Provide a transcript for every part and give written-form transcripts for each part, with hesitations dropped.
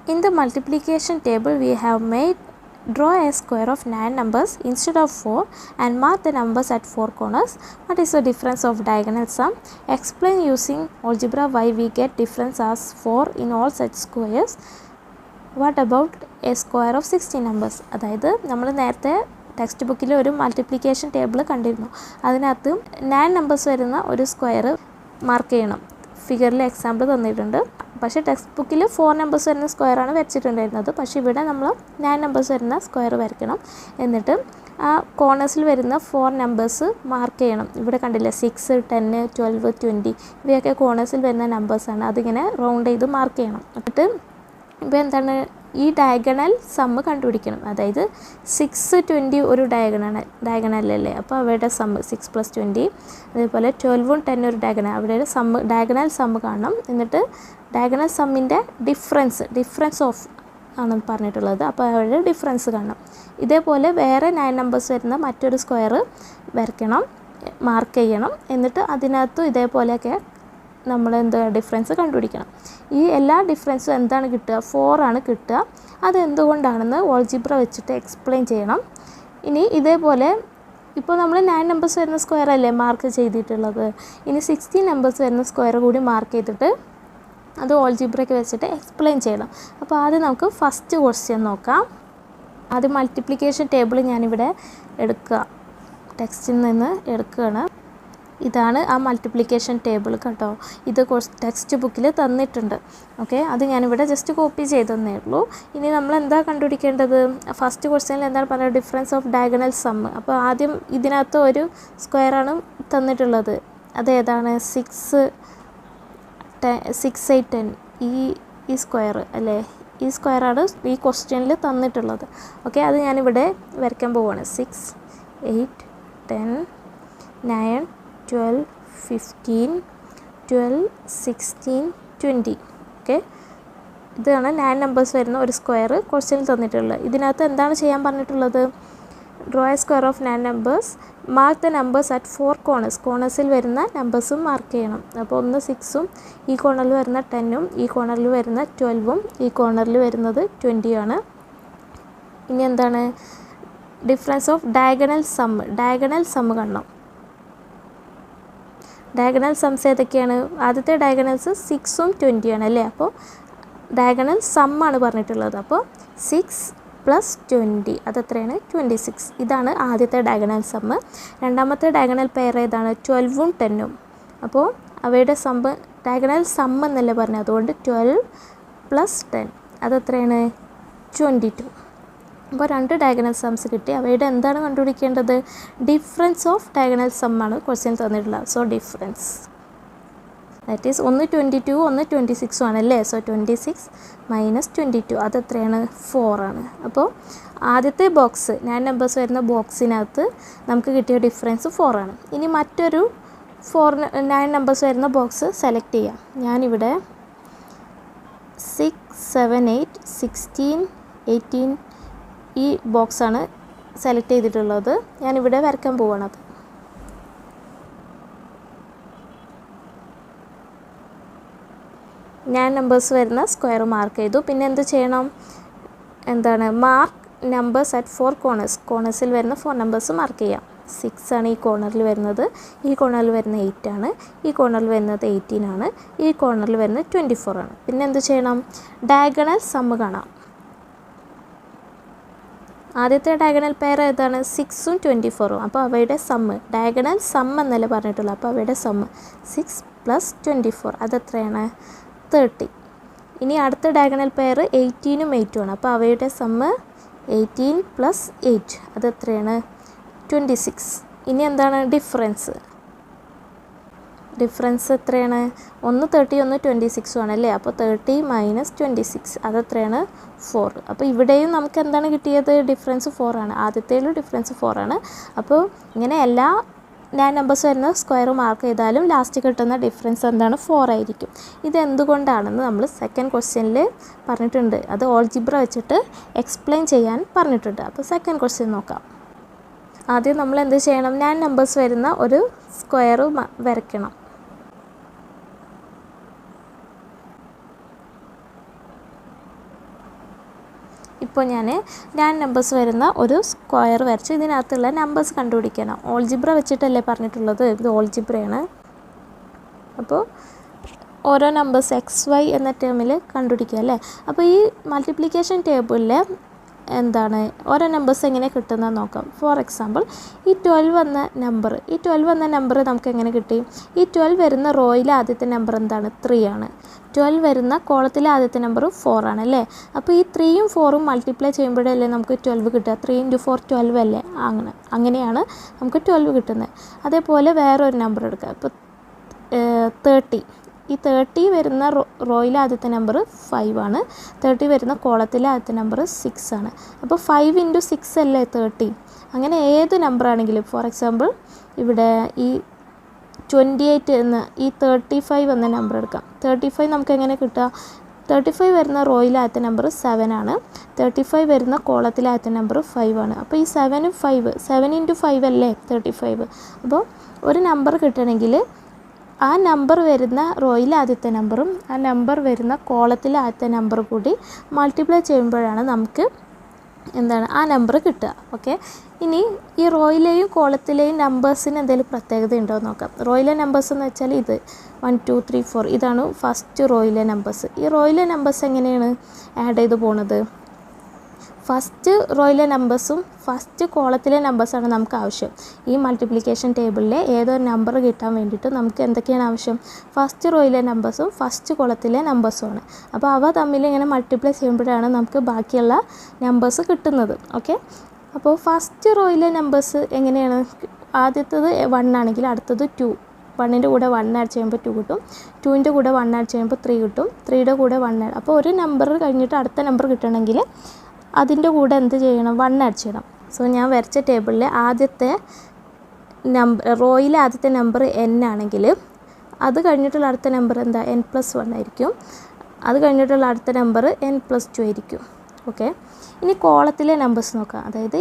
In the multiplication table, we have made draw a square of 9 numbers instead of 4 and mark the numbers at 4 corners. What is the difference of diagonal sum? Explain using algebra why we get difference as 4 in all such squares. What about a square of 16 numbers? അതായത് നമ്മൾ നേരത്തെ text ബുക്കിൽ ഒരു multiplication table കണ്ടിരുന്നു. അതിനകത്ത് 9 numbers വരുന്ന ഒരു square mark ചെയ്യണം. ഫിഗറിൽ എക്സാമ്പിൾ തന്നിട്ടുണ്ട്. പക്ഷേ ടെക്സ്റ്റ് ബുക്കിൽ 4 നമ്പേഴ്സ് വരുന്ന സ്ക്വയറാണ് വരച്ചിട്ടുണ്ടായിരുന്നത്. പക്ഷേ ഇവിടെ നമ്മൾ 9 നമ്പേഴ്സ് വരുന്ന സ്ക്വയർ വരയ്ക്കണം. എന്നിട്ട് ആ കോർണേഴ്സിൽ വരുന്ന 4 നമ്പേഴ്സ് മാർക്ക് ചെയ്യണം. ഇവിടെ കണ്ടില്ലേ 6, 10, 12, 20 ഇവയൊക്കെ കോർണേഴ്സിൽ വരുന്ന നമ്പേഴ്സാണ്. അതിങ്ങനെ റൗണ്ട് ചെയ്ത് മാർക്ക് ചെയ്യണം. എന്നിട്ട് ഇപ്പോൾ എന്താണ് ഈ ഡയഗണൽ സമ്മ് കണ്ടുപിടിക്കണം. അതായത് 6, 20 ഒരു ഡയഗണലല്ലേ. അപ്പോൾ അവയുടെ സമ്മ് 6 + 20. അതേപോലെ 12ഉം 10 ഒരു അവരുടെ ഡയഗണൽ സമ്മ് കാണണം. എന്നിട്ട് ഡയഗണൽ സമ്മിൻ്റെ ഡിഫറൻസ് ഓഫ് ആണ് പറഞ്ഞിട്ടുള്ളത്. അപ്പോൾ അവരുടെ ഡിഫറൻസ് കാണണം. ഇതേപോലെ വേറെ 9 നമ്പേഴ്സ് വരുന്ന മറ്റൊരു സ്ക്വയർ വരയ്ക്കണം, മാർക്ക് ചെയ്യണം. എന്നിട്ട് അതിനകത്തും ഇതേപോലെയൊക്കെ നമ്മൾ ഡിഫറൻസ് കണ്ടുപിടിക്കണം. ഈ എല്ലാ ഡിഫറൻസും എന്താണ് കിട്ടുക? 4 ആണ് കിട്ടുക. അതെന്തുകൊണ്ടാണെന്ന് ഓൾജിബ്ര വെച്ചിട്ട് എക്സ്പ്ലെയിൻ ചെയ്യണം. ഇനി ഇതേപോലെ ഇപ്പോൾ നമ്മൾ 9 നമ്പേഴ്സ് വരുന്ന സ്ക്വയർ അല്ലേ മാർക്ക് ചെയ്തിട്ടുള്ളത്. ഇനി 16 നമ്പേഴ്സ് വരുന്ന സ്ക്വയർ കൂടി മാർക്ക് ചെയ്തിട്ട് അത് ഓൾജിബ്രയ്ക്ക് വെച്ചിട്ട് എക്സ്പ്ലെയിൻ ചെയ്യണം. അപ്പോൾ ആദ്യം നമുക്ക് ഫസ്റ്റ് ക്വസ്റ്റ്യൻ നോക്കാം. ആദ്യം മൾട്ടിപ്ലിക്കേഷൻ ടേബിൾ ഞാനിവിടെ എടുക്കുക, ടെക്സ്റ്റിൽ നിന്ന് എടുക്കുകയാണ്. ഇതാണ് ആ മൾട്ടിപ്ലിക്കേഷൻ ടേബിൾ കേട്ടോ. ഇത് ടെക്സ്റ്റ് ബുക്കിൽ തന്നിട്ടുണ്ട്. ഓക്കെ, അത് ഞാനിവിടെ ജസ്റ്റ് കോപ്പി ചെയ്തതന്നേ ഉള്ളൂ. ഇനി നമ്മൾ എന്താ കണ്ടുപിടിക്കേണ്ടത്? ഫസ്റ്റ് ക്വസ്റ്റ്യനിൽ എന്താണ് പറയുക? Difference of diagonal sum. അപ്പോൾ ആദ്യം ഇതിനകത്ത് ഒരു സ്ക്വയറാണ് തന്നിട്ടുള്ളത്. അതേതാണ്? 6, 8, 10 ഈ സ്ക്വയർ അല്ലേ. ഈ സ്ക്വയറാണ് ഈ ക്വസ്റ്റ്യനിൽ തന്നിട്ടുള്ളത്. ഓക്കെ, അത് ഞാനിവിടെ വരയ്ക്കാൻ പോവുകയാണ്. 6, 8, 10, 9, 12, 15, 12, 16, 20. ഓക്കെ, ഇതാണ് 9 നമ്പേഴ്സ് വരുന്ന ഒരു സ്ക്വയർ ക്വസ്റ്റ്യനിൽ തന്നിട്ടുള്ളത്. ഇതിനകത്ത് എന്താണ് ചെയ്യാൻ പറഞ്ഞിട്ടുള്ളത്? Draw a square of 9 numbers, mark the numbers at 4 corners. കോർണേഴ്സിൽ വരുന്ന നമ്പേഴ്സും മാർക്ക് ചെയ്യണം. അപ്പോൾ ഒന്ന് 6ഉം ഈ കോർണറിൽ വരുന്ന 10ഉം ഈ കോർണറിൽ വരുന്ന 12ഉം ഈ കോർണറിൽ വരുന്നത് 20 ആണ്. ഇനി എന്താണ്? ഡിഫറൻസ് ഓഫ് ഡയഗണൽ സമ്മ് കാണണം. ഡയഗണൽ സമ്സ് ഏതൊക്കെയാണ്? ആദ്യത്തെ ഡയഗണൽസ് 6ഉം 20 ആണ് അല്ലേ. അപ്പോൾ ഡയഗണൽ സമ്മാണ് പറഞ്ഞിട്ടുള്ളത്. അപ്പോൾ 6 + 20 അതെത്രയാണ്? 26. ഇതാണ് ആദ്യത്തെ ഡയഗണൽ സമ്മ്. രണ്ടാമത്തെ ഡയഗണൽ പെയർ ഏതാണ്? 12ഉം 10ഉം. അപ്പോൾ അവയുടെ സമ്മ് ഡയഗണൽ സമ്മ് എന്നല്ലേ പറഞ്ഞത്. അതുകൊണ്ട് 12 + 10 അതെത്രയാണ്? 22. അപ്പോൾ 2 ഡയഗണൽ സമ്സ് കിട്ടി. അവയുടെ എന്താണ് കണ്ടുപിടിക്കേണ്ടത്? ഡിഫറൻസ് ഓഫ് ഡയഗണൽ സമ്മാണ് ക്വസ്റ്റ്യൻ തന്നിട്ടുള്ളത്. സോ ഡിഫറൻസ് ദാറ്റ് ഈസ് ഒന്ന് 22, ഒന്ന് 26 ആണല്ലേ. സോ 26 - 22 അതെത്രയാണ്? 4 ആണ്. അപ്പോൾ ആദ്യത്തെ ബോക്സ് 9 നമ്പേഴ്സ് വരുന്ന ബോക്സിനകത്ത് നമുക്ക് കിട്ടിയ ഡിഫറൻസ് 4 ആണ്. ഇനി മറ്റൊരു 9 നമ്പേഴ്സ് വരുന്ന ബോക്സ് സെലക്ട് ചെയ്യാം. ഞാനിവിടെ 6, 7, 8, 16, 18 ഈ ബോക്സാണ് സെലക്ട് ചെയ്തിട്ടുള്ളത്. ഞാനിവിടെ വരയ്ക്കാൻ പോവുകയാണത്. ഞാൻ നമ്പേഴ്സ് വരുന്ന സ്ക്വയർ മാർക്ക് ചെയ്തു. പിന്നെ എന്ത് ചെയ്യണം? Mark numbers at 4 corners. കോർണേഴ്സിൽ വരുന്ന 4 നമ്പേഴ്സ് മാർക്ക് ചെയ്യാം. 6 ആണ് ഈ കോർണറിൽ വരുന്നത്. ഈ കോർണറിൽ വരുന്ന 8 ആണ്. ഈ കോർണറിൽ വരുന്നത് 18 ആണ്. ഈ കോർണറിൽ വരുന്നത് 24 ആണ്. പിന്നെ എന്ത് ചെയ്യണം? ഡയഗണൽ സമ്മ് കാണാം. ആദ്യത്തെ ഡയഗണൽ പെയർ ഏതാണ്? 6ഉം 24ഉം. അപ്പോൾ അവയുടെ സമ്മ് ഡയഗണൽ സമ്മ് എന്നല്ലേ പറഞ്ഞിട്ടുള്ളൂ. അപ്പോൾ അവയുടെ സമ്മ് 6 + 24 അതെത്രയാണ്? 30. ഇനി അടുത്ത ഡയഗണൽ പെയർ 18ഉം 8ഉം ആണ്. അപ്പോൾ അവയുടെ സമ്മ് 18 + 8 അതെത്രയാണ്? 26. ഇനി എന്താണ് ഡിഫറൻസ് എത്രയാണ്? ഒന്ന് 30, ഒന്ന് 26 ആണല്ലേ. അപ്പോൾ 30 - 26 അതെത്രയാണ്? 4. അപ്പോൾ ഇവിടെയും നമുക്ക് എന്താണ് കിട്ടിയത്? ഡിഫറൻസ് 4 ആണ്. ആദ്യത്തേലും ഡിഫറൻസ് 4 ആണ്. അപ്പോൾ ഇങ്ങനെ എല്ലാ 9 നമ്പേഴ്സ് വരുന്ന സ്ക്വയർ മാർക്ക് ചെയ്താലും ലാസ്റ്റ് കിട്ടുന്ന ഡിഫറൻസ് എന്താണ്? 4 ആയിരിക്കും. ഇതെന്തുകൊണ്ടാണെന്ന് നമ്മൾ സെക്കൻഡ് ക്വസ്റ്റ്യനിൽ പറഞ്ഞിട്ടുണ്ട്. അത് ഓൾജിബ്ര വെച്ചിട്ട് എക്സ്പ്ലെയിൻ ചെയ്യാൻ പറഞ്ഞിട്ടുണ്ട്. അപ്പോൾ സെക്കൻഡ് ക്വസ്റ്റ്യൻ നോക്കാം. ആദ്യം നമ്മൾ എന്ത് ചെയ്യണം? 9 നമ്പേഴ്സ് വരുന്ന ഒരു സ്ക്വയർ വരയ്ക്കണം. അപ്പോൾ ഞാൻ 9 നമ്പേഴ്സ് വരുന്ന ഒരു സ്ക്വയർ വരച്ചു. ഇതിനകത്തുള്ള നമ്പേഴ്സ് കണ്ടുപിടിക്കണം. ഓൾജിബ്ര വെച്ചിട്ടല്ലേ പറഞ്ഞിട്ടുള്ളത്, ഇത് ഓൾജിബ്രയാണ്. അപ്പോൾ ഓരോ നമ്പേഴ്സ് XY എന്ന ടേമിൽ കണ്ടുപിടിക്കുക അല്ലേ. അപ്പോൾ ഈ മൾട്ടിപ്ലിക്കേഷൻ ടേബിളിൽ എന്താണ് ഓരോ നമ്പേഴ്സ് എങ്ങനെ കിട്ടുന്നത് നോക്കാം. ഫോർ എക്സാമ്പിൾ ഈ 12 എന്ന നമ്പർ നമുക്ക് എങ്ങനെ കിട്ടി? ഈ 12 വരുന്ന റോയിലെ ആദ്യത്തെ നമ്പർ എന്താണ്? 3 ആണ്. 12 വരുന്ന കോളത്തിലെ ആദ്യത്തെ നമ്പർ 4 ആണ് അല്ലേ. അപ്പോൾ ഈ 3ഉം 4ഉം മൾട്ടിപ്ലൈ ചെയ്യുമ്പോഴല്ലേ നമുക്ക് 12 കിട്ടുക. 3 × 4 12 അല്ലേ. അങ്ങനെയാണ് നമുക്ക് 12 കിട്ടുന്നത്. അതേപോലെ വേറൊരു നമ്പർ എടുക്കുക. ഇപ്പോൾ 30. ഈ 30 വരുന്ന റോയിലെ ആദ്യത്തെ നമ്പർ 5 ആണ്. 30 വരുന്ന കോളത്തിലെ ആദ്യത്തെ നമ്പർ 6 ആണ്. അപ്പോൾ 5 × 6 അല്ലേ 30. അങ്ങനെ ഏത് നമ്പർ ആണെങ്കിലും, ഫോർ എക്സാമ്പിൾ ഇവിടെ ഈ 28 എന്ന ഈ 35 എന്ന നമ്പർ എടുക്കാം. 35 നമുക്ക് എങ്ങനെ കിട്ടുക? 35 വരുന്ന റോയിലെ ആദ്യത്തെ നമ്പർ 7 ആണ്. 35 വരുന്ന കോളത്തിലെ ആദ്യത്തെ നമ്പർ 5 ആണ്. അപ്പോൾ ഈ 7 × 5 അല്ലേ 35. അപ്പോൾ ഒരു നമ്പർ കിട്ടണമെങ്കിൽ ആ നമ്പർ വരുന്ന റോയിലെ ആദ്യത്തെ നമ്പറും ആ നമ്പർ വരുന്ന കോളത്തിലെ ആദ്യത്തെ നമ്പർ കൂടി മൾട്ടിപ്ലൈ ചെയ്യുമ്പോഴാണ് നമുക്ക് എന്താണ് ആ നമ്പർ കിട്ടുക. ഓക്കെ, ഇനി ഈ റോയിലെയും കോളത്തിലെയും നമ്പേഴ്സിന് എന്തെങ്കിലും പ്രത്യേകത ഉണ്ടോ എന്ന് നോക്കാം. റോയിലെ നമ്പേഴ്സ് എന്ന് വെച്ചാൽ ഇത് 1 2 3 4 ഇതാണ് ഫസ്റ്റ് റോയിലെ നമ്പേഴ്സ്. ഈ റോയിലെ നമ്പേഴ്സ് എങ്ങനെയാണ് ആഡ് ചെയ്ത് പോകുന്നത്? ഫസ്റ്റ് റോയിലെ നമ്പേഴ്സും ഫസ്റ്റ് കോളത്തിലെ നമ്പേഴ്സാണ് നമുക്ക് ആവശ്യം. ഈ മൾട്ടിപ്ലിക്കേഷൻ ടേബിളിലെ ഏതൊരു നമ്പർ കിട്ടാൻ വേണ്ടിയിട്ട് നമുക്ക് എന്തൊക്കെയാണ് ആവശ്യം? ഫസ്റ്റ് റോയിലെ നമ്പേഴ്സും ഫസ്റ്റ് കോളത്തിലെ നമ്പേഴ്സുമാണ്. അപ്പോൾ അവ തമ്മിൽ ഇങ്ങനെ മൾട്ടിപ്ലൈ ചെയ്യുമ്പോഴാണ് നമുക്ക് ബാക്കിയുള്ള നമ്പേഴ്സ് കിട്ടുന്നത്. ഓക്കെ, അപ്പോൾ ഫസ്റ്റ് റോയിലെ നമ്പേഴ്സ് എങ്ങനെയാണ്? ആദ്യത്തേത് 1 ആണെങ്കിൽ അടുത്തത് 2. 1ൻ്റെ കൂടെ 1 ആഡ് ചെയ്യുമ്പോൾ 2 കിട്ടും. 2ൻ്റെ കൂടെ 1 ആഡ് ചെയ്യുമ്പോൾ 3 കിട്ടും. 3യുടെ കൂടെ 1 ആഡ്. അപ്പോൾ ഒരു നമ്പർ കഴിഞ്ഞിട്ട് അടുത്ത നമ്പർ കിട്ടണമെങ്കിൽ അതിൻ്റെ കൂടെ എന്ത് ചെയ്യണം? 1 ആഡ് ചെയ്യണം. സോ ഞാൻ വരച്ച ടേബിളിൽ ആദ്യത്തെ റോയിലെ ആദ്യത്തെ നമ്പർ n ആണെങ്കിൽ അത് കഴിഞ്ഞിട്ടുള്ള അടുത്ത നമ്പർ എന്താ? n+1 ആയിരിക്കും. അത് കഴിഞ്ഞിട്ടുള്ള അടുത്ത നമ്പർ n+2 ആയിരിക്കും. ഓക്കെ, ഇനി കോളത്തിലെ നമ്പേഴ്സ് നോക്കാം. അതായത്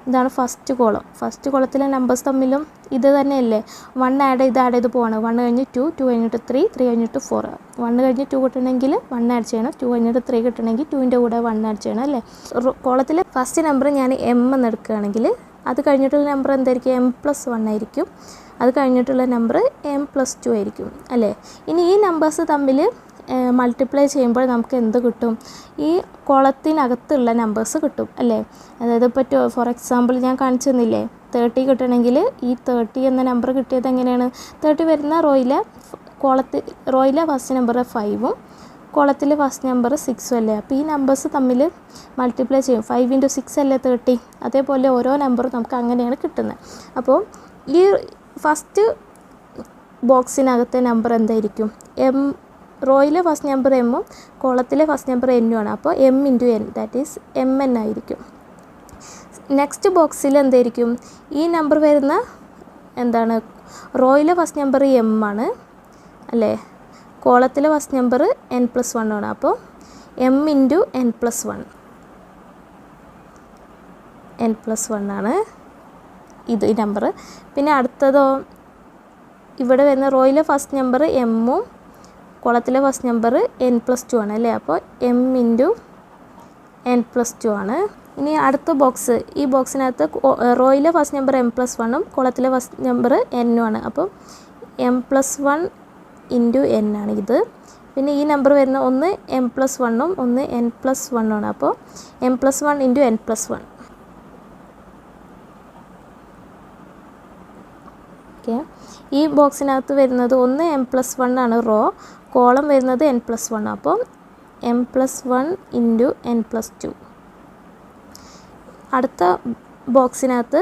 ഇതാണ് ഫസ്റ്റ് കോളം. ഫസ്റ്റ് കോളത്തിലെ നമ്പേഴ്സ് തമ്മിലും ഇത് തന്നെയല്ലേ, 1 ആഡ് ചെയ്ത് പോവാണ്. 1 കഴിഞ്ഞ് 2, 2 കഴിഞ്ഞിട്ട് 3, 3 കഴിഞ്ഞിട്ട് 4. 1 കഴിഞ്ഞ് 2 കിട്ടണമെങ്കിൽ 1 ആഡ് ചെയ്യണം. 2 കഴിഞ്ഞിട്ട് 3 കിട്ടണമെങ്കിൽ 2ൻ്റെ കൂടെ 1 ആഡ് ചെയ്യണം അല്ലേ. കോളത്തിലെ ഫസ്റ്റ് നമ്പർ ഞാൻ m എന്ന് എടുക്കുകയാണെങ്കിൽ അത് കഴിഞ്ഞിട്ടുള്ള നമ്പർ എന്തായിരിക്കും? m+1 ആയിരിക്കും. അത് കഴിഞ്ഞിട്ടുള്ള നമ്പർ m+2 ആയിരിക്കും അല്ലേ. ഇനി ഈ നമ്പേഴ്സ് തമ്മിൽ മൾട്ടിപ്ലൈ ചെയ്യുമ്പോൾ നമുക്ക് എന്ത് കിട്ടും? ഈ കോളത്തിനകത്തുള്ള നമ്പേഴ്സ് കിട്ടും അല്ലേ. അതായത് ഇപ്പോൾ ഫോർ എക്സാമ്പിൾ ഞാൻ കാണിച്ചു തന്നില്ലേ, 30 കിട്ടണമെങ്കിൽ ഈ 30 എന്ന നമ്പർ കിട്ടിയത് എങ്ങനെയാണ്? 30 വരുന്ന റോയിലെ ഫസ്റ്റ് നമ്പർ 5ഉം കോളത്തിലെ ഫസ്റ്റ് നമ്പർ 6ഉം അല്ലേ. അപ്പോൾ ഈ നമ്പേഴ്സ് തമ്മിൽ മൾട്ടിപ്ലൈ ചെയ്യും. 5 × 6 അല്ലേ 30. അതേപോലെ ഓരോ നമ്പറും നമുക്ക് അങ്ങനെയാണ് കിട്ടുന്നത്. അപ്പോൾ ഈ ഫസ്റ്റ് ബോക്സിനകത്തെ നമ്പർ എന്തായിരിക്കും? റോയിലെ ഫസ്റ്റ് നമ്പർ എമ്മും കോളത്തിലെ ഫസ്റ്റ് നമ്പർ എന്നും ആണ്. അപ്പോൾ m × n that is mn ആയിരിക്കും. നെക്സ്റ്റ് ബോക്സിൽ എന്തായിരിക്കും? ഈ നമ്പർ വരുന്ന എന്താണ്? റോയിലെ ഫസ്റ്റ് നമ്പർ m ആണ് അല്ലേ. കോളത്തിലെ ഫസ്റ്റ് നമ്പർ n+1 ആണ്. അപ്പോൾ m × n+1 ആണ് ഈ നമ്പർ. പിന്നെ അടുത്തതോ, ഇവിടെ വരുന്ന റോയിലെ ഫസ്റ്റ് നമ്പർ എമ്മും കോളത്തിലെ ഫസ്റ്റ് നമ്പർ n+2 ആണ് അല്ലേ. അപ്പോൾ m × n+2 ആണ്. ഇനി അടുത്ത ബോക്സ്, ഈ ബോക്സിനകത്ത് റോയിലെ ഫസ്റ്റ് നമ്പർ m+1ഉം കോളത്തിലെ ഫസ്റ്റ് നമ്പർ n ആണ്. അപ്പോൾ m+1 × n ആണ് ഇത്. പിന്നെ ഈ നമ്പർ വരുന്ന ഒന്ന് m+1ഉം ഒന്ന് n+1 ആണ്. അപ്പോൾ m+1 × n+1. ഓക്കെ, ഈ ബോക്സിനകത്ത് വരുന്നത് ഒന്ന് m+1 ആണ് റോ, കോളം വരുന്നത് n+1. അപ്പോൾ m+1 × n+2. അടുത്ത ബോക്സിനകത്ത്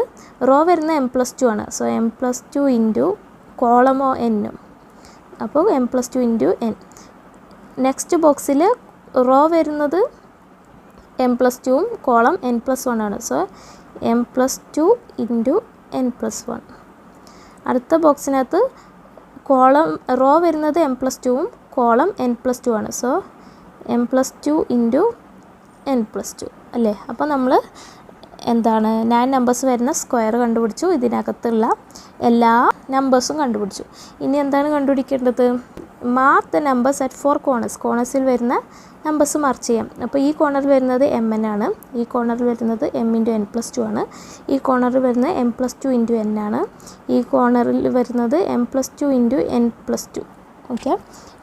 റോ വരുന്ന m+2 ആണ്. So m+2 × കോളമോ n. അപ്പോൾ m+2 × n. നെക്സ്റ്റ് ബോക്സിൽ റോ വരുന്നത് m+2ഉം കോളം n+1 ആണ്. So m+2 × n+1. അടുത്ത ബോക്സിനകത്ത് റോ വരുന്നത് m+2ഉം കോളം n+2 ആണ്. സോ m+2 × n+2 അല്ലേ. അപ്പോൾ നമ്മൾ എന്താണ് 9 നമ്പേഴ്സ് വരുന്ന സ്ക്വയർ കണ്ടുപിടിച്ചു. ഇതിനകത്തുള്ള എല്ലാ നമ്പേഴ്സും കണ്ടുപിടിച്ചു. ഇനി എന്താണ് കണ്ടുപിടിക്കേണ്ടത്? മാർക്ക് ദ നമ്പേഴ്സ് അറ്റ് 4 കോർണേഴ്സിൽ വരുന്ന നമ്പേഴ്സ് മാർക്ക് ചെയ്യാം. അപ്പോൾ ഈ കോർണറിൽ വരുന്നത് mn ആണ്, ഈ കോർണറിൽ വരുന്നത് m × n+2 ആണ്, ഈ കോർണറിൽ വരുന്നത് m+2 × n ആണ്, ഈ കോർണറിൽ വരുന്നത് m+2 × n+2. ഓക്കെ,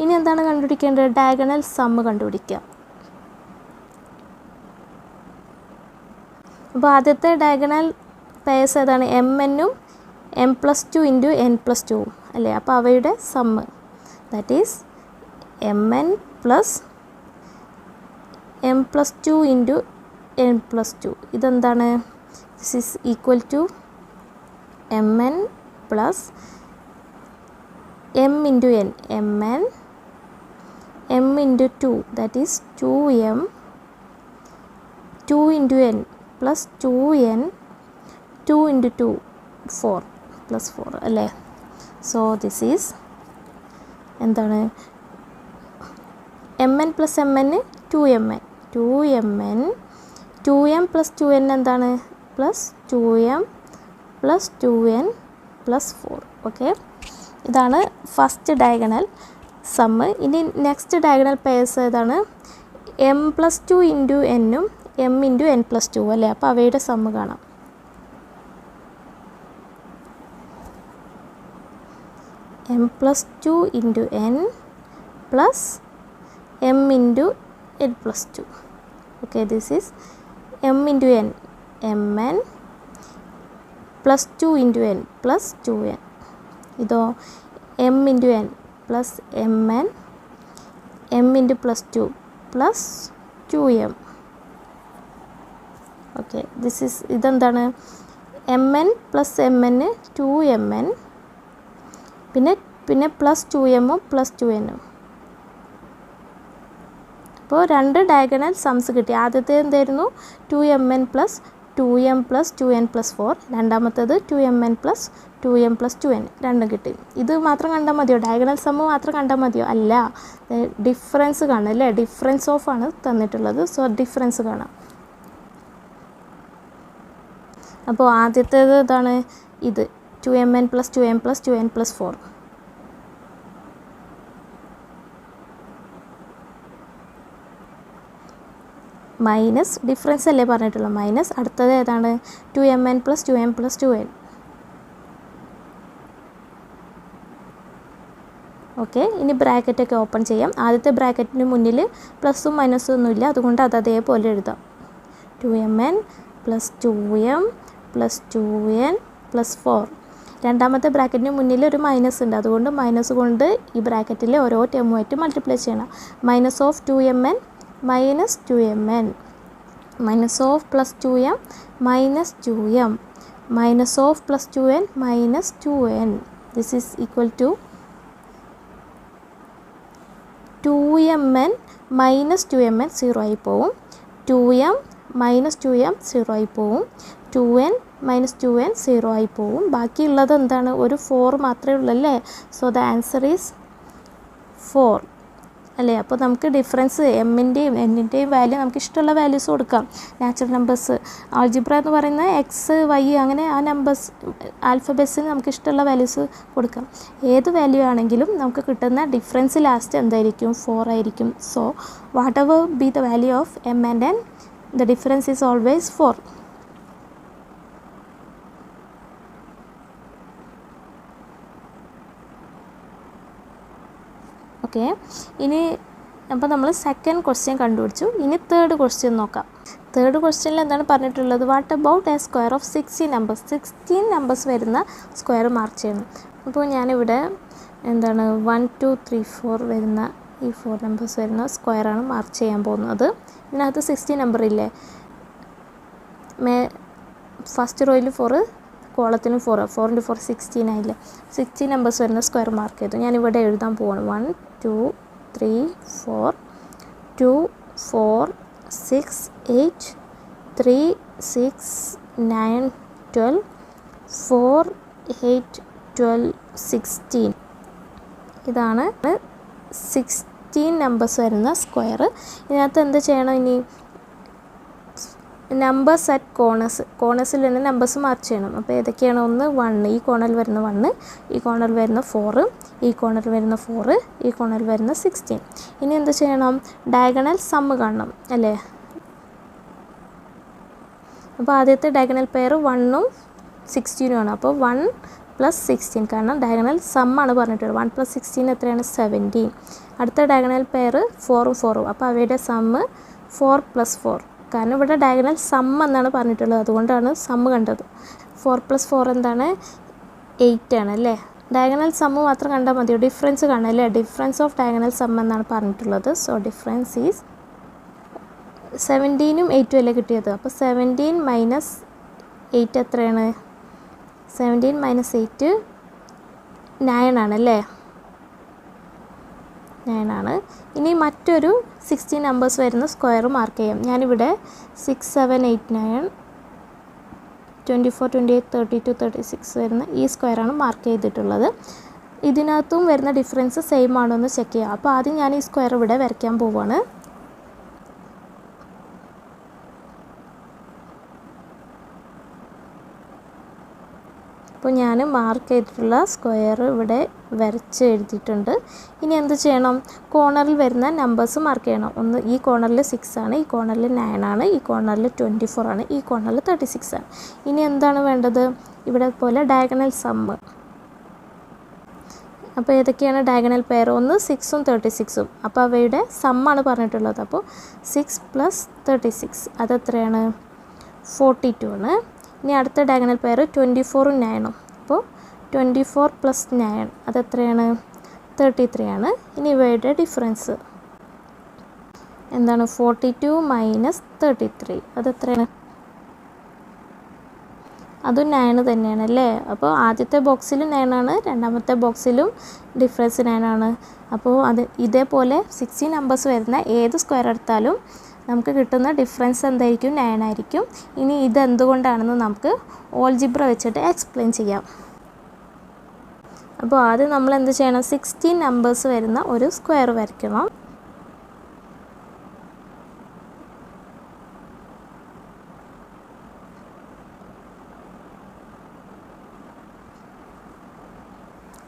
ഇനി എന്താണ് കണ്ടുപിടിക്കേണ്ടത്? ഡയഗണൽ സം കണ്ടുപിടിക്കുക. അപ്പോൾ ആദ്യത്തെ ഡയഗണൽ പെയർസ് ഏതാണ്? mn-ഉം m+2 × n+2 അല്ലേ? അപ്പോൾ അവയുടെ sum, that is mn + m+2 × n+2. ഇതെന്താണ്? This is equal to mn + m × n, mn m × 2, that is 2m, 2 × n + 2n, 2 × 2 4 + 4 അല്ലേ? സോ ദിസ് ഈസ് എന്താണ്? mn + mn 2mn, 2mn, 2m + 2n എന്താണ്? +2m + 2n + 4. Okay, ഇതാണ് first diagonal sum. ഇനി next diagonal pairs ഏതാണ്? m+2 × n-ഉം m × n+2 അല്ലേ? അപ്പോൾ അവയുടെ sum കാണാം. m+2 × n + m × n+2. Okay, this is m × n, mn + 2 × n + 2n. ഇതോ m × n + mn, m × +2 + 2m. Okay, this is ഇതെന്താണ്? mn + mn 2mn, പിന്നെ +2m-ഉം +2n-ഉം. അപ്പോൾ രണ്ട് ഡയഗണൽ സംസ് കിട്ടി. ആദ്യത്തെ എന്തായിരുന്നു? 2mn + 2m + 2n + 4. രണ്ടാമത്തേത് 2mn + 2m + 2n. രണ്ടും കിട്ടി. ഇത് മാത്രം കണ്ടാൽ മതിയോ? ഡയഗണൽ സമ്മ് മാത്രം കണ്ടാൽ മതിയോ? അല്ല, ഡിഫറൻസ് കാണാം അല്ലേ? ഡിഫറൻസ് ഓഫ് ആണ് തന്നിട്ടുള്ളത്. സോ ഡിഫറൻസ് കാണാം. അപ്പോൾ ആദ്യത്തേത് ഇതാണ്, ഇത് 2mn + 2m + 2n + 4. Minus difference അല്ലേ പറഞ്ഞിട്ടുള്ളത്? മൈനസ് അടുത്തത് ഏതാണ്? 2mn + 2m + 2n. ഓക്കെ, ഇനി ബ്രാക്കറ്റൊക്കെ ഓപ്പൺ ചെയ്യാം. ആദ്യത്തെ ബ്രാക്കറ്റിന് മുന്നിൽ പ്ലസും മൈനസും ഒന്നുമില്ല, അതുകൊണ്ട് അത് അതേപോലെ എഴുതാം. 2mn + 2m + 2n + 4. രണ്ടാമത്തെ ബ്രാക്കറ്റിന് മുന്നിൽ ഒരു മൈനസ് ഉണ്ട്, അതുകൊണ്ട് മൈനസ് കൊണ്ട് ഈ ബ്രാക്കറ്റിലെ ഓരോ ടേമുമായിട്ട് മൾട്ടിപ്ലൈ ചെയ്യണം. -2mn -2mn, -+2m -2m, -+2n -2n. This is equal to 2mn -2mn 0 ആയി പോവും, 2m -2m 0 ആയി പോവും, 2n -2n 0 ആയി പോവും. ബാക്കിയുള്ളത് എന്താണ്? ഒരു 4 മാത്രമേ ഉള്ളൂ അല്ലേ? സോ ദ ആൻസർ ഈസ് 4 അല്ലേ? അപ്പോൾ നമുക്ക് ഡിഫറൻസ് എമ്മിൻ്റെയും എന്നിൻ്റെയും വാല്യൂ നമുക്ക് ഇഷ്ടമുള്ള വാല്യൂസ് കൊടുക്കാം. നാച്ചുറൽ നമ്പേഴ്സ് ആൾജിബ്ര എന്ന് പറയുന്ന എക്സ് വൈ അങ്ങനെ ആ നമ്പേഴ്സ് ആൽഫബറ്റ്സിന് നമുക്ക് ഇഷ്ടമുള്ള വാല്യൂസ് കൊടുക്കാം. ഏത് വാല്യൂ ആണെങ്കിലും നമുക്ക് കിട്ടുന്ന ഡിഫറൻസ് ലാസ്റ്റ് എന്തായിരിക്കും? 4 ആയിരിക്കും. So what ever B the value of M and N, the difference is always 4. Okay, ഇനി അപ്പോൾ നമ്മൾ സെക്കൻഡ് ക്വസ്റ്റ്യൻ കണ്ടുപിടിച്ചു. ഇനി തേർഡ് ക്വസ്റ്റ്യൻ നോക്കാം. തേർഡ് ക്വസ്റ്റ്യനിൽ എന്താണ് പറഞ്ഞിട്ടുള്ളത്? What about A square of 16 numbers? 16 numbers വരുന്ന സ്ക്വയർ മാർക്ക് ചെയ്യണം. അപ്പോൾ ഞാനിവിടെ എന്താണ് 1 2 3 4 വരുന്ന ഈ 4 നമ്പേഴ്സ് വരുന്ന സ്ക്വയറാണ് മാർക്ക് ചെയ്യാൻ പോകുന്നത്. ഇതിനകത്ത് 16 നമ്പർ ഇല്ലേ? ഫസ്റ്റ് റോയിൽ 4, കോളത്തിനും 4, 4 × 4 16 ആയില്ലേ? 16 നമ്പേഴ്സ് വരുന്ന സ്ക്വയർ മാർക്ക് ചെയ്തു. ഞാനിവിടെ എഴുതാൻ പോവാണ്. 1 2 3 4 2 4 6 8 3 6 9 12 4 8 12 16. ഇതാണ് 16 നമ്പേഴ്സ് വരുന്ന സ്ക്വയർ. ഇതിനകത്ത് എന്ത് ചെയ്യണം? ഇനി നമ്പേഴ്സ് അറ്റ് കോർണേഴ്സിൽ നിന്ന് നമ്പേഴ്സ് മാർക്ക് ചെയ്യണം. അപ്പോൾ ഏതൊക്കെയാണ്? ഒന്ന് 1, ഈ കോർണറിൽ വരുന്ന 1, ഈ കോർണറിൽ വരുന്ന 4, ഈ കോർണറിൽ വരുന്ന 4, ഈ കോർണറിൽ വരുന്ന 16. ഇനി എന്ത് ചെയ്യണം? ഡയഗണൽ സമ്മ് കാണണം അല്ലേ? അപ്പോൾ ആദ്യത്തെ ഡയഗണൽ പെയർ 1ഉം 16ഉം ആണ്. അപ്പോൾ 1 + 16, കാരണം ഡയഗണൽ സമ്മാണ് പറഞ്ഞിട്ടുള്ളത്. 1 + 16 എത്രയാണ്? 17. അടുത്ത ഡയഗണൽ പെയർ 4ഉം 4ഉം. അപ്പോൾ അവയുടെ സമ്മ് 4 + 4, കാരണം ഇവിടെ ഡയഗണൽ സമ്മ് എന്നാണ് പറഞ്ഞിട്ടുള്ളത്, അതുകൊണ്ടാണ് സമ്മ് കണ്ടത്. 4 + 4 എന്താണ്? 8 ആണ് അല്ലേ? ഡയഗണൽ സമ്മ് മാത്രം കണ്ടാൽ മതിയോ? ഡിഫറൻസ് കാണാം അല്ലേ? ഡിഫറൻസ് ഓഫ് ഡയഗണൽ സമ്മ് എന്നാണ് പറഞ്ഞിട്ടുള്ളത്. സോ ഡിഫറൻസ് ഈസ് 17ഉം 8ഉം അല്ലേ കിട്ടിയത്. അപ്പോൾ 17 - 8 എത്രയാണ്? 17 - 8 9 ആണല്ലേ? 9 ആണ്. ഇനി മറ്റൊരു 16 നമ്പേഴ്സ് വരുന്ന സ്ക്വയർ മാർക്ക് ചെയ്യാം. ഞാനിവിടെ 6, 7, 8, 9, 24, 28, 32, 36 വരുന്ന ഈ സ്ക്വയറാണ് മാർക്ക് ചെയ്തിട്ടുള്ളത്. ഇതിനകത്തും വരുന്ന ഡിഫറൻസ് സെയിം ആണോ എന്ന് ചെക്ക് ചെയ്യാം. അപ്പോൾ ആദ്യം ഞാൻ ഈ സ്ക്വയർ ഇവിടെ വരയ്ക്കാൻ പോവുകയാണ്. അപ്പോൾ ഞാൻ മാർക്ക് ചെയ്തിട്ടുള്ള സ്ക്വയർ ഇവിടെ വരച്ച് എഴുതിയിട്ടുണ്ട്. ഇനി എന്ത് ചെയ്യണം? കോർണറിൽ വരുന്ന നമ്പേഴ്സ് മാർക്ക് ചെയ്യണം. ഒന്ന് ഈ കോർണറിൽ 6 ആണ്, ഈ കോർണറിൽ 9 ആണ്, ഈ കോർണറിൽ 24 ആണ്, ഈ കോർണറിൽ 36 ആണ്. ഇനി എന്താണ് വേണ്ടത്? ഇവിടെ പോലെ ഡയഗണൽ സമ്മ്. അപ്പോൾ ഏതൊക്കെയാണ് ഡയഗണൽ പെയർ? ഒന്ന് 6ഉം 36ഉം. അപ്പോൾ അവയുടെ സമ്മാണ് പറഞ്ഞിട്ടുള്ളത്. അപ്പോൾ 6 + 36 അതെത്രയാണ്? 42 ആണ്. ഇനി അടുത്ത ഡയഗണൽ പെയർ 24ഉം 9ഉം. അപ്പോൾ 24 + 9 അതെത്രയാണ്? 33 ആണ്. ഇനി ഇവയുടെ ഡിഫറൻസ് എന്താണ്? 42 - 33 അതെത്രയാണ്? അതും 9 തന്നെയാണ് അല്ലേ? അപ്പോൾ ആദ്യത്തെ ബോക്സിലും 9 ആണ്, രണ്ടാമത്തെ ബോക്സിലും ഡിഫറൻസ് 9 ആണ്. അപ്പോൾ ഇതേപോലെ 16 നമ്പേഴ്സ് വരുന്ന ഏത് സ്ക്വയർ എടുത്താലും നമുക്ക് കിട്ടുന്ന ഡിഫറൻസ് എന്തായിരിക്കും? 9 ആയിരിക്കും. ഇനി ഇതെന്തുകൊണ്ടാണെന്ന് നമുക്ക് ഓൾജിബ്ര വെച്ചിട്ട് എക്സ്പ്ലെയിൻ ചെയ്യാം. അപ്പോൾ ആദ്യം നമ്മൾ എന്ത് ചെയ്യണം? 16 നമ്പേഴ്സ് വരുന്ന ഒരു സ്ക്വയർ വരയ്ക്കണം.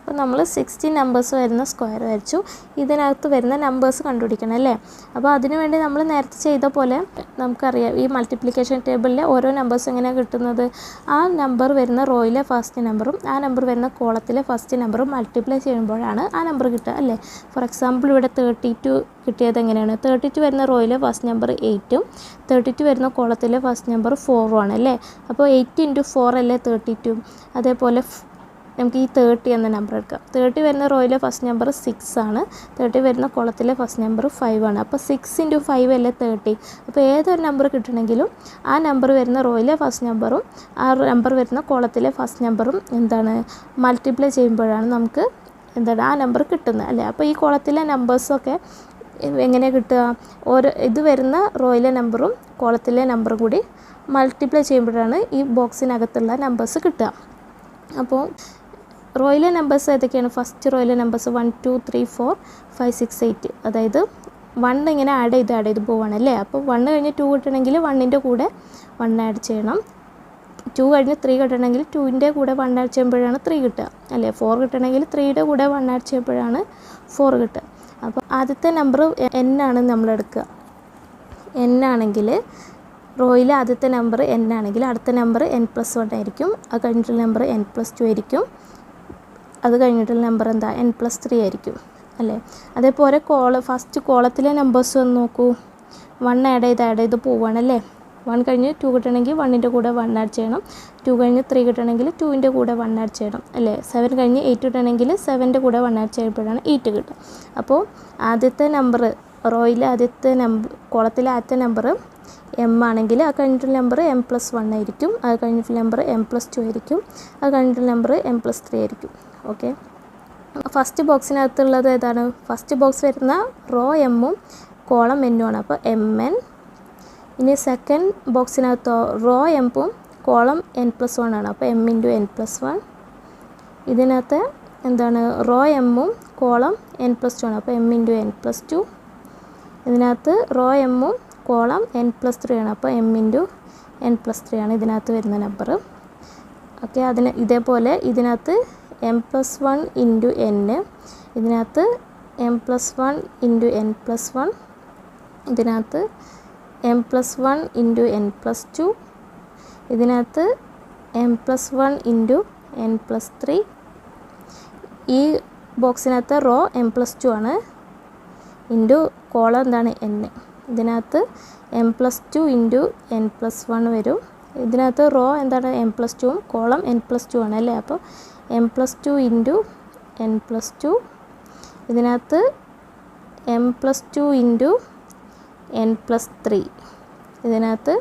അപ്പോൾ നമ്മൾ 16 നമ്പേഴ്സ് വരുന്ന സ്ക്വയർ വരച്ചു. ഇതിനകത്ത് വരുന്ന നമ്പേഴ്സ് കണ്ടുപിടിക്കണം അല്ലേ? അപ്പോൾ അതിനുവേണ്ടി നമ്മൾ നേരത്തെ ചെയ്ത പോലെ നമുക്കറിയാം, ഈ മൾട്ടിപ്ലിക്കേഷൻ ടേബിളിലെ ഓരോ നമ്പേഴ്സ് എങ്ങനെയാണ് കിട്ടുന്നത്? ആ നമ്പർ വരുന്ന റോയിലെ ഫസ്റ്റ് നമ്പറും ആ നമ്പർ വരുന്ന കോളത്തിലെ ഫസ്റ്റ് നമ്പറും മൾട്ടിപ്ലൈ ചെയ്യുമ്പോഴാണ് ആ നമ്പർ കിട്ടുക അല്ലേ? ഫോർ എക്സാമ്പിൾ ഇവിടെ 32 കിട്ടിയത് എങ്ങനെയാണ്? 32 വരുന്ന റോയിലെ ഫസ്റ്റ് നമ്പർ 8ഉം 32 വരുന്ന കോളത്തിലെ ഫസ്റ്റ് നമ്പർ 4ഉം ആണ് അല്ലേ? അപ്പോൾ 8 × 4 അല്ലേ 32. അതേപോലെ നമുക്ക് ഈ 30 എന്ന നമ്പർ എടുക്കാം. 30 വരുന്ന റോയിലെ ഫസ്റ്റ് നമ്പർ 6 ആണ്, 30 വരുന്ന കോളത്തിലെ ഫസ്റ്റ് നമ്പർ 5 ആണ്. അപ്പോൾ 6 × 5 അല്ലേ 30. അപ്പോൾ ഏതൊരു നമ്പർ കിട്ടണമെങ്കിലും ആ നമ്പർ വരുന്ന റോയിലെ ഫസ്റ്റ് നമ്പറും ആ നമ്പർ വരുന്ന കോളത്തിലെ ഫസ്റ്റ് നമ്പറും എന്താണ്? മൾട്ടിപ്ലൈ ചെയ്യുമ്പോഴാണ് നമുക്ക് എന്താണ് ആ നമ്പർ കിട്ടുന്നത് അല്ലേ? അപ്പോൾ ഈ കോളത്തിലെ നമ്പേഴ്സൊക്കെ എങ്ങനെ കിട്ടുക? ഇത് വരുന്ന റോയിലെ നമ്പറും കോളത്തിലെ നമ്പറും കൂടി മൾട്ടിപ്ലൈ ചെയ്യുമ്പോഴാണ് ഈ ബോക്സിനകത്തുള്ള നമ്പേഴ്സ് കിട്ടുക. അപ്പോൾ റോയിലെ നമ്പേഴ്സ് ഏതൊക്കെയാണ്? ഫസ്റ്റ് റോയിലെ നമ്പേഴ്സ് 1, 2, 3, 4, 5, 6, 8. അതായത് 1 ഇങ്ങനെ ആഡ് ചെയ്ത് പോവുകയാണല്ലേ? അപ്പോൾ 1 കഴിഞ്ഞ് 2 കിട്ടണമെങ്കിൽ 1ൻ്റെ കൂടെ 1 ആഡ് ചെയ്യണം. 2 കഴിഞ്ഞ് 3 കിട്ടണമെങ്കിൽ 2ൻ്റെ കൂടെ 1 ആഡ് ചെയ്യുമ്പോഴാണ് 3 കിട്ടുക അല്ലേ? 4 കിട്ടണമെങ്കിൽ 3യുടെ കൂടെ 1 ആഡ് ചെയ്യുമ്പോഴാണ് 4 കിട്ടുക. അപ്പോൾ ആദ്യത്തെ നമ്പർ n ആണ് നമ്മൾ എടുക്കുക. n ആണെങ്കിൽ റോയിലെ ആദ്യത്തെ നമ്പർ n ആണെങ്കിൽ അടുത്ത നമ്പർ n+1 ആയിരിക്കും. അത് കഴിഞ്ഞിട്ടുള്ള നമ്പർ n+2 ആയിരിക്കും. അത് കഴിഞ്ഞിട്ടുള്ള നമ്പർ എന്താ? n+3 ആയിരിക്കും അല്ലേ? അതേപോലെ ഫസ്റ്റ് കോളത്തിലെ നമ്പേഴ്സ് ഒന്ന് നോക്കൂ. 1 ആഡ് ചെയ്ത് പോവുകയാണല്ലേ? 1 കഴിഞ്ഞ് 2 കിട്ടണമെങ്കിൽ 1ൻ്റെ കൂടെ 1 ആഡ് ചെയ്യണം. 2 കഴിഞ്ഞ് 3 കിട്ടണമെങ്കിൽ 2ൻ്റെ കൂടെ 1 ആഡ് ചെയ്യണം അല്ലേ? 7 കഴിഞ്ഞ് 8 കിട്ടണമെങ്കിൽ 7ൻ്റെ കൂടെ 1 ആഡ് ചെയ്യുമ്പോഴാണ് 8 കിട്ടുക. അപ്പോൾ ആദ്യത്തെ നമ്പർ റോയിലെ ആദ്യത്തെ കോളത്തിലെ ആദ്യത്തെ നമ്പർ m ആണെങ്കിൽ അത് കഴിഞ്ഞിട്ടുള്ള നമ്പർ m+1 ആയിരിക്കും. അത് കഴിഞ്ഞിട്ടുള്ള നമ്പർ m+2 ആയിരിക്കും. അത് കഴിഞ്ഞിട്ടുള്ള നമ്പർ m+3 ആയിരിക്കും. ഓക്കെ, ഫസ്റ്റ് ബോക്സിനകത്തുള്ളത് ഏതാണ്? ഫസ്റ്റ് ബോക്സ് വരുന്ന റോ എമ്മും കോളം എന്നും ആണ്. അപ്പോൾ mn. ഇനി സെക്കൻഡ് ബോക്സിനകത്ത് റോ എമ്മും കോളം n+1 ആണ്. അപ്പോൾ m × n+1. ഇതിനകത്ത് എന്താണ്? റോ എമ്മും കോളം n+2 ആണ്. അപ്പോൾ m × n+2. ഇതിനകത്ത് റോ എമ്മും കോളം n+3 ആണ്. അപ്പോൾ m × n+3 ആണ് ഇതിനകത്ത് വരുന്ന നമ്പർ. ഓക്കെ, ഇതേപോലെ ഇതിനകത്ത് m+1 ഇൻറ്റു n, ഇതിനകത്ത് m+1 ഇൻറ്റു n+1, ഇതിനകത്ത് m+1 ഇൻറ്റു n+2, ഇതിനകത്ത് m+1 ഇൻറ്റു n+3. ഈ ബോക്സിനകത്ത് റോ m+2 ആണ്, ഇൻറ്റു കോളം എന്താണ് n. ഇതിനകത്ത് m+2 ഇൻറ്റു n+1 വരും. ഇതിനകത്ത് റോ എന്താണ് m+2ഉം കോളം n+2 ആണ് അല്ലേ. അപ്പോൾ m+2 ഇൻറ്റു n+2, ഇതിനകത്ത് m+2 ഇൻറ്റു n+3, ഇതിനകത്ത്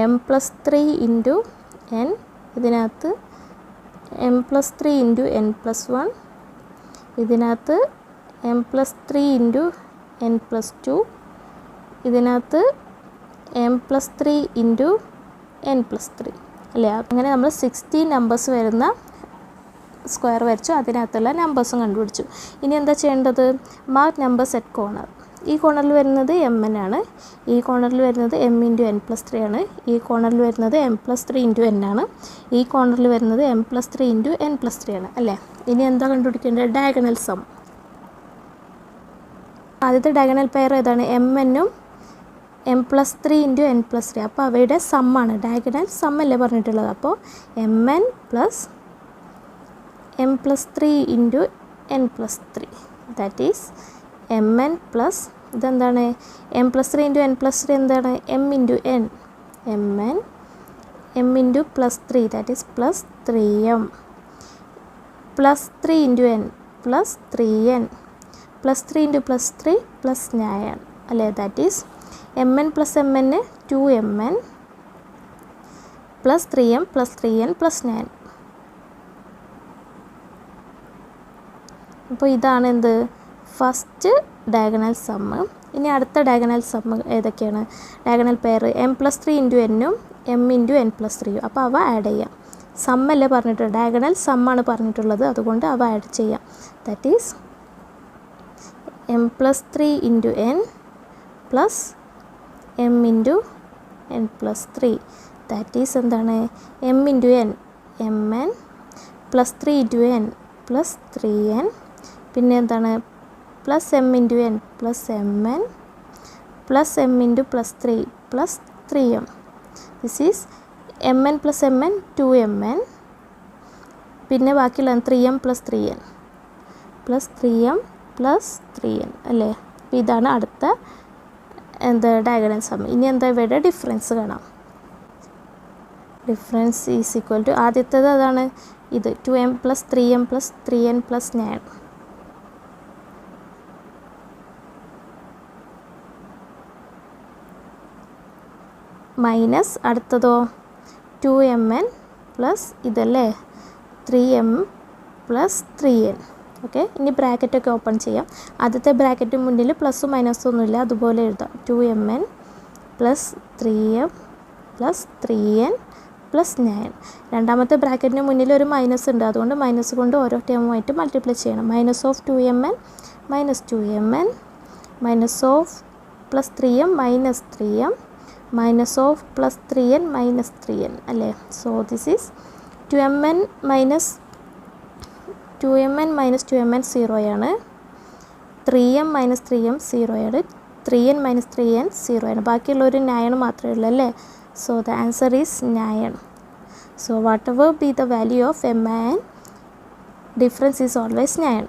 m+3 ഇൻറ്റു n, ഇതിനകത്ത് m+3 ഇൻറ്റു n+1, ഇതിനകത്ത് m+3 ഇൻറ്റു n+2, ഇതിനകത്ത് m+3 ഇൻറ്റു n+3 അല്ലേ. അങ്ങനെ നമ്മൾ 16 നമ്പേഴ്സ് വരുന്ന സ്ക്വയർ വരച്ചു, അതിനകത്തുള്ള നമ്പേഴ്സും കണ്ടുപിടിച്ചു. ഇനി എന്താ ചെയ്യേണ്ടത്? Mark numbers at corner. ഈ കോർണറിൽ വരുന്നത് mn ആണ്, ഈ കോർണറിൽ വരുന്നത് m ഇൻറ്റു n+3 ആണ്, ഈ കോർണറിൽ വരുന്നത് m+3 ഇൻറ്റു n ആണ്, ഈ കോർണറിൽ വരുന്നത് m+3 ഇൻറ്റു n+3 ആണ് അല്ലേ. ഇനി എന്താ കണ്ടുപിടിക്കേണ്ടത്? Diagonal sum. ആദ്യത്തെ ഡയഗണൽ പെയർ ഏതാണ്? mn-ഉം m+3 ഇൻറ്റു n+3. അപ്പോൾ അവയുടെ സമ്മാണ്, ഡയഗണൽ സം അല്ലേ പറഞ്ഞിട്ടുള്ളത്. അപ്പോൾ mn plus m+3 into n+3, that is mn plus ഇതെന്താണ് m+3 ഇൻറ്റു n+3 എന്താണ്? m into n, mn m into +3 that is plus 3m, plus 3 into n plus 3n, plus 3 into +3 plus 9 അല്ലേ. That is mn plus mn 2mn plus 3m plus 3n plus 9. അപ്പോൾ ഇതാണ് എന്ത്? First diagonal sum. ഇനി അടുത്ത diagonal sum ഏതൊക്കെയാണ്? Diagonal pair m+3 into n-ഉം m into n+3. അപ്പോൾ അവ ആഡ് ചെയ്യാം. സമ്മല്ലേ പറഞ്ഞിട്ടുള്ളത്, ഡയഗണൽ സമ്മാണ് പറഞ്ഞിട്ടുള്ളത്, അതുകൊണ്ട് അവ ആഡ് ചെയ്യാം. That is m+3 into n plus m into n+3, that is എന്താണ്? m into n mn plus 3 into n plus 3n, പിന്നെ എന്താണ്? Plus m into n plus mn plus m into +3 plus 3m. This is mn plus mn 2mn, പിന്നെ ബാക്കിയുള്ള 3m plus 3n plus 3m plus 3n അല്ലേ. അപ്പോൾ ഇതാണ് അടുത്ത എന്താ diagonal some. ഇനി എന്താ ഇവയുടെ ഡിഫറൻസ് കാണാം. ഡിഫറൻസ് ഈസ് ഈക്വൽ ടു ആദ്യത്തേത് അതാണ്, ഇത് 2m plus 3m plus 3n plus 9 minus അടുത്തതോ 2mn പ്ലസ് ഇതല്ലേ 3m പ്ലസ് 3n. ഓക്കെ, ഇനി ബ്രാക്കറ്റൊക്കെ ഓപ്പൺ ചെയ്യാം. ആദ്യത്തെ ബ്രാക്കറ്റ് മുന്നിൽ പ്ലസ്സും മൈനസും ഒന്നുമില്ല, അതുപോലെ എഴുതാം. 2mn plus 3m plus 3n plus 9. രണ്ടാമത്തെ ബ്രാക്കറ്റിന് മുന്നിൽ ഒരു മൈനസ് ഉണ്ട്, അതുകൊണ്ട് മൈനസ് കൊണ്ട് ഓരോ ടേമുമായിട്ട് മൾട്ടിപ്ലൈ ചെയ്യണം. Minus of 2mn minus 2mn minus of plus 3m minus 3m minus of plus 3n minus 3n അല്ലേ. So this is 2mn minus 2mn minus 2mn 0 ആണ്, 3m മൈനസ് 3m 0 ആണ്, 3n minus 3n 0 ആണ്. ബാക്കിയുള്ള ഒരു 9 മാത്രമേ ഉള്ളൂ അല്ലേ. So the answer is 9. So what ever B the value of mn, difference is always 9.